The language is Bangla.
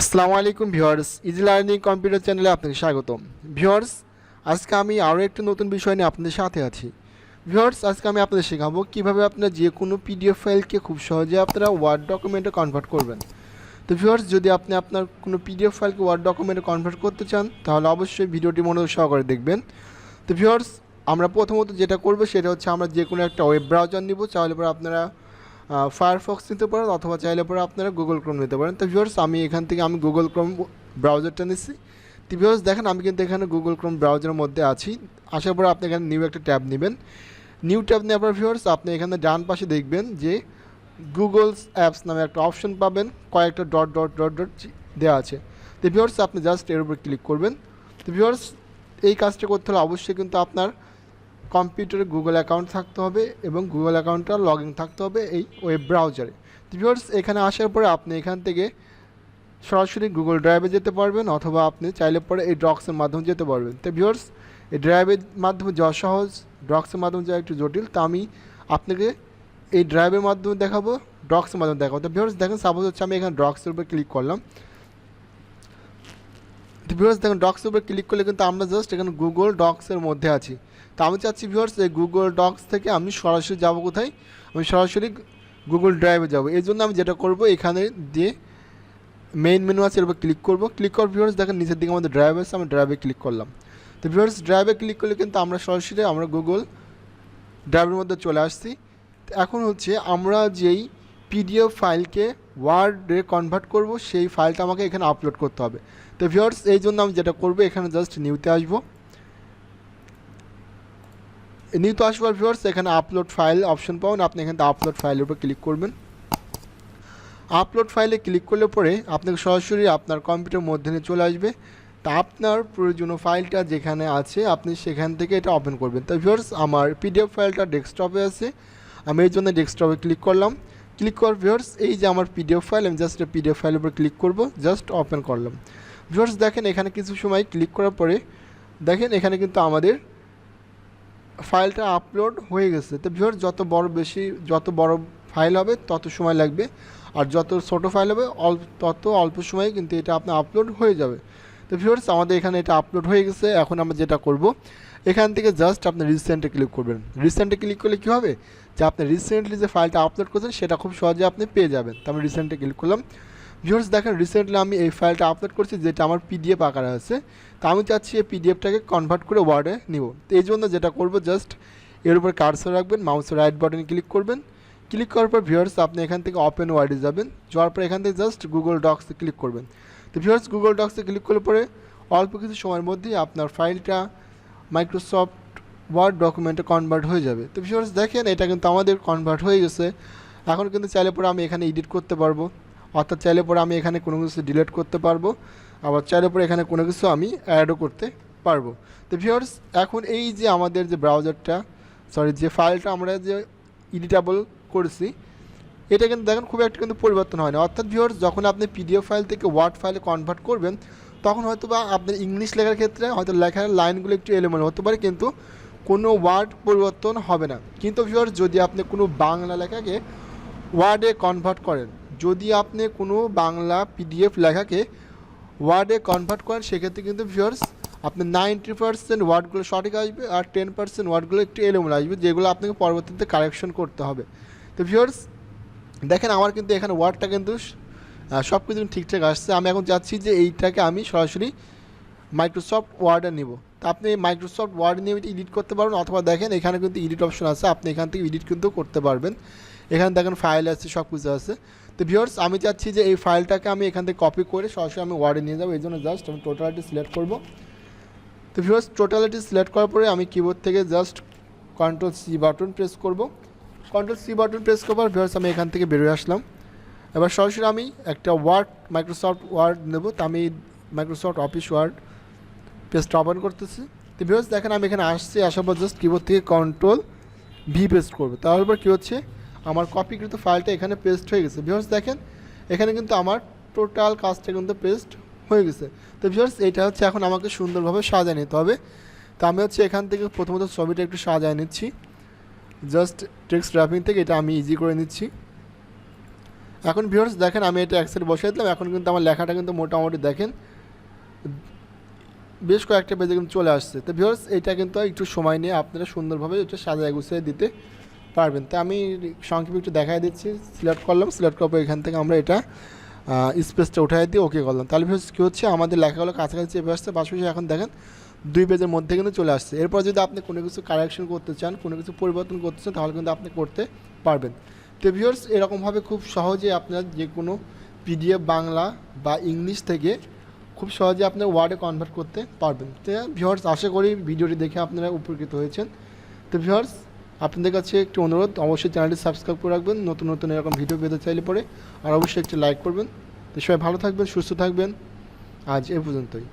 আসসালামু আলাইকুম ভিউয়ার্স, ইজি লার্নিং কম্পিউটার চ্যানেলে আপনাকে স্বাগতম। ভিউয়ার্স, আজকে আমি আরও একটা নতুন বিষয় নিয়ে আপনাদের সাথে আছি। ভিউয়ার্স, আজকে আমি আপনাদের শেখাবো কীভাবে আপনারা যে কোনো পিডিএফ ফাইলকে খুব সহজে আপনারা ওয়ার্ড ডকুমেন্টে কনভার্ট করবেন। তো ভিউয়ার্স, যদি আপনি আপনার কোনো পিডিএফ ফাইলকে ওয়ার্ড ডকুমেন্টে কনভার্ট করতে চান তাহলে অবশ্যই ভিডিওটি মনোযোগ সহকারে দেখবেন। তো ভিউয়ার্স, আমরা প্রথমত যেটা করব সেটা হচ্ছে আমরা যে কোনো একটা ওয়েব ব্রাউজার নিব। চাইলে পরে আপনারা ফায়ারফক্স নিতে পারেন অথবা চাইলে পরে আপনারা গুগল ক্রোম নিতে পারেন। তো ভিউয়ার্স, আমি এখান থেকে গুগল ক্রোম ব্রাউজারটা নিচ্ছি। তো ভিউয়ার্স, দেখেন আমি কিন্তু এখানে গুগল ক্রোম ব্রাউজারের মধ্যে আছি। আসার পরে আপনি এখানে নিউ একটা ট্যাব নেবেন। নিউ ট্যাব নেওয়ার পর ভিউয়ার্স, আপনি এখানে ডান পাশে দেখবেন যে গুগলস অ্যাপস নামে একটা অপশন পাবেন, কয়েকটা ডট ডট ডট ডট দেওয়া আছে। তো ভিউয়ার্স, আপনি জাস্ট এর উপর ক্লিক করবেন। তো ভিউয়ার্স, এই কাজটা করতে হলে অবশ্যই কিন্তু আপনার কম্পিউটারে গুগল অ্যাকাউন্ট থাকতে হবে এবং গুগল অ্যাকাউন্টটা লগ ইন থাকতে হবে এই ওয়েব ব্রাউজারে। তো ভিউয়ার্স, এখানে আসার পরে আপনি এখান থেকে সরাসরি গুগল ড্রাইভে যেতে পারবেন অথবা আপনি চাইলে পরে এই ড্রক্সের মাধ্যমে যেতে পারবেন। তো ভিউয়ার্স, এই ড্রাইভের মাধ্যমে যাওয়া সহজ, ড্রক্সের মাধ্যমে যাওয়া একটু জটিল। তা আমি আপনাকে এই ড্রাইভের মাধ্যমে দেখাবো, ড্রক্সের মাধ্যমে দেখাবো। তো ভিউয়ার্স, দেখেন সাপোজ হচ্ছে আমি এখানে ড্রক্সের উপর ক্লিক করলাম। তো ভিউয়ার্স, দেখেন ডক্সের উপর ক্লিক করলে কিন্তু আমরা জাস্ট এখানে গুগল ডক্সের মধ্যে আছি। তো আমি চাচ্ছি ভিউয়ার্স, এই গুগল ডক্স থেকে আমি সরাসরি যাব কোথায়, আমি সরাসরি গুগল ড্রাইভে যাব। এই জন্য আমি যেটা করব, এখানে দিয়ে মেইন মেনু আছে এর উপর ক্লিক করব। ক্লিক করার ভিউয়ার্স, দেখেন নিচের দিকে আমাদের ড্রাইভ আছে, আমি ড্রাইভে ক্লিক করলাম। তো ভিউয়ার্স, ড্রাইভে ক্লিক করলে কিন্তু আমরা সরাসরি গুগল ড্রাইভের মধ্যে চলে আসছি। এখন হচ্ছে আমরা যেই পিডিএফ ফাইলকে ওয়ার্ডে কনভার্ট করব সেই ফাইলটা আমাকে এখানে আপলোড করতে হবে। তো ভিউয়ার্স, এই জন্য আমি যেটা করব, এখানে জাস্ট নিউতে আসবো। নিউতে আসবার ভিউয়ার্স, এখানে আপলোড ফাইল অপশন পাবেন, আপনি এখানে আপলোড ফাইলের উপর ক্লিক করবেন। আপলোড ফাইলে ক্লিক করলে পরে আপনাকে সরাসরি আপনার কম্পিউটারের মধ্যে নিয়ে চলে আসবে। তা আপনার প্রয়োজনীয় ফাইলটা যেখানে আছে আপনি সেখান থেকে এটা ওপেন করবেন। তো ভিউয়ার্স, আমার পিডিএফ ফাইলটা ডেস্কটপে আছে, আমি এই জন্য ডেস্কটপে ক্লিক করলাম। ক্লিক করার ভিউয়ার্স, এই যে আমার পিডিএফ ফাইল, আমি জাস্ট পিডিএফ ফাইলের উপর ক্লিক করব, জাস্ট ওপেন করলাম। ভিউয়ার্স, দেখেন এখানে কিছু সময় ক্লিক করার পরে দেখেন এখানে কিন্তু আমাদের ফাইলটা আপলোড হয়ে গেছে। তো ভিউয়ার্স, যত বড় ফাইল হবে তত সময় লাগবে, আর যত ছোট ফাইল হবে তত অল্প সময়ে কিন্তু এটা আপনার আপলোড হয়ে যাবে। তো ভিউয়ার্স, আমাদের এখানে এটা আপলোড হয়ে গেছে। এখন আমরা যেটা করব, এখান থেকে জাস্ট আপনি রিসেন্টে ক্লিক করবেন। রিসেন্টে ক্লিক করলে কী হবে, যে আপনি রিসেন্টলি যে ফাইলটা আপলোড করছেন সেটা খুব সহজে আপনি পেয়ে যাবেন। তো আমি রিসেন্টে ক্লিক করলাম। ভিউয়ার্স, দেখেন রিসেন্টলি আমি এই ফাইলটা আপলোড করছি যেটা আমার পিডিএফ আকারে আছে। তো আমি চাচ্ছি এই পিডিএফটাকে কনভার্ট করে ওয়ার্ডে নিব। তো এই জন্য যেটা করব, জাস্ট এর উপর কার্সর রাখবেন, মাউসের রাইট বাটনে ক্লিক করবেন। ক্লিক করার পর ভিউয়ার্স, আপনি এখান থেকে ওপেন ওয়ার্ডে যাবেন। যাওয়ার পর এখান থেকে জাস্ট গুগল ডক্সে ক্লিক করবেন। তো ভিউয়ার্স, গুগল ডক্সে ক্লিক করলে পরে অল্প কিছু সময়ের মধ্যেই আপনার ফাইলটা মাইক্রোসফট ওয়ার্ড ডকুমেন্টে কনভার্ট হয়ে যাবে। তো ভিউয়ার্স, দেখেন এটা কিন্তু আমাদের কনভার্ট হয়ে গেছে। এখন কিন্তু চাইলে পরে আমি এখানে এডিট করতে পারবো, অর্থাৎ চাইলে পরে আমি এখানে কোনো কিছু ডিলিট করতে পারবো, আবার চাইলে পরে এখানে কোনো কিছু আমি অ্যাডও করতে পারবো। তো ভিউয়ার্স, এখন এই যে আমাদের যে ব্রাউজারটা যে ফাইলটা আমরা যে এডিটেবল করেছি, এটা কিন্তু দেখেন খুব একটা কিন্তু পরিবর্তন হয় না। অর্থাৎ ভিউয়ার্স, যখন আপনি পিডিএফ ফাইল থেকে ওয়ার্ড ফাইলে কনভার্ট করবেন তখন হয়তো বা আপনার ইংলিশ লেখার ক্ষেত্রে হয়তো লেখার লাইনগুলো একটু এলোমেলো হতে পারে, কিন্তু কোনো ওয়ার্ড পরিবর্তন হবে না। কিন্তু ভিউয়ার্স, যদি আপনি কোনো বাংলা লেখাকে ওয়ার্ডে কনভার্ট করেন, যদি আপনি কোনো বাংলা পিডিএফ লেখাকে ওয়ার্ডে কনভার্ট করেন, সেক্ষেত্রে কিন্তু ভিউয়ার্স আপনার 90% ওয়ার্ডগুলো সঠিক আসবে আর 10% ওয়ার্ডগুলো একটু এলোমেলো আসবে, যেগুলো আপনাকে পরবর্তীতে কারেকশন করতে হবে। তো ভিউয়ার্স, দেখেন আমার কিন্তু এখানে ওয়ার্ডটা কিন্তু সব কিছু ঠিকঠাক আসছে। আমি এখন চাচ্ছি যে এইটাকে আমি সরাসরি মাইক্রোসফট ওয়ার্ডে নিব। তো আপনি মাইক্রোসফট ওয়ার্ড নিয়ে এডিট করতে পারবেন, অথবা দেখেন এখানে কিন্তু এডিট অপশন আছে, আপনি এখান থেকে এডিট কিন্তু করতে পারবেন। এখানে দেখেন ফাইল আছে, সব কিছু আছে। তো ভিউয়ার্স, আমি চাচ্ছি যে এই ফাইলটাকে আমি এখান থেকে কপি করে সরাসরি আমি ওয়ার্ডে নিয়ে যাবো। এই জন্য জাস্ট আমি টোটালিটি সিলেক্ট করব। তো ভিউয়ার্স, টোটালিটি সিলেক্ট করার পরে আমি কিবোর্ড থেকে জাস্ট কন্ট্রোল-C বাটন প্রেস করব। কন্ট্রোল-C বাটন প্রেস করবার ভিউয়ার্স, আমি এখান থেকে বেরোয় আসলাম। এবার সরাসরি আমি একটা মাইক্রোসফট ওয়ার্ড নেব। তো আমি মাইক্রোসফট অফিস ওয়ার্ড পেজটা ওপেন করতেছি। তো ভিউয়ার্স, দেখেন আমি এখানে আসছি, আসার পর জাস্ট কিবোর্ড থেকে কন্ট্রোল-V পেস্ট করবো। তারপর কী হচ্ছে, আমার কপিকৃত ফাইলটা এখানে পেস্ট হয়ে গেছে। ভিউয়ার্স, দেখেন এখানে কিন্তু আমার টোটাল কাজটা কিন্তু পেস্ট হয়ে গেছে। তো ভিউয়ার্স, এটা হচ্ছে এখন আমাকে সুন্দরভাবে সাজিয়ে নিতে হবে। তো আমি হচ্ছে এখান থেকে প্রথমত ছবিটা একটু সাজিয়ে নিচ্ছি, জাস্ট টেক্সট র্যাপিং থেকে এটা আমি ইজি করে নিচ্ছি। এখন ভিউয়ার্স দেখেন আমি এটা এক সাইড বসিয়ে দিলাম, এখন কিন্তু আমার লেখাটা কিন্তু মোটামুটি দেখেন বেশ কয়েকটা পেজে কিন্তু চলে আসছে। তো ভিউয়ার্স এটা কিন্তু একটু সময় নিয়ে আপনারা সুন্দরভাবে এটা সাজায় গুছিয়ে দিতে পারবেন। তো আমি সংক্ষেপে একটু দেখাই দিচ্ছি। সিলেক্ট করলাম, সিলেক্ট করার পর এখান থেকে আমরা এটা স্পেসটা উঠাই দিয়ে ওকে করলাম। তাহলে ভিউয়ার্স কী হচ্ছে, আমাদের লেখাগুলো কাছাকাছি চেপে আসছে, পাশাপাশি এখন দেখেন 2 পেজের মধ্যে কিন্তু চলে আসছে। এরপর যদি আপনি কোনো কিছু কারেকশন করতে চান, কোনো কিছু পরিবর্তন করতে চান, তাহলে কিন্তু আপনি করতে পারবেন। তো ভিউয়ার্স এরকমভাবে খুব সহজে আপনার যে কোনো পিডিএফ বাংলা বা ইংলিশ থেকে খুব সহজে আপনার ওয়ার্ডে কনভার্ট করতে পারবেন। তো ভিউয়ার্স আশা করি ভিডিওটি দেখে আপনারা উপকৃত হয়েছেন। তো ভিউয়ার্স আপনাদের কাছে একটি অনুরোধ, অবশ্যই চ্যানেলটি সাবস্ক্রাইব করে রাখবেন নতুন নতুন এরকম ভিডিও পেতে চাইলে পরে, আর অবশ্যই একটি লাইক করবেন। তো সবাই ভালো থাকবেন, সুস্থ থাকবেন, আজ এ পর্যন্তই।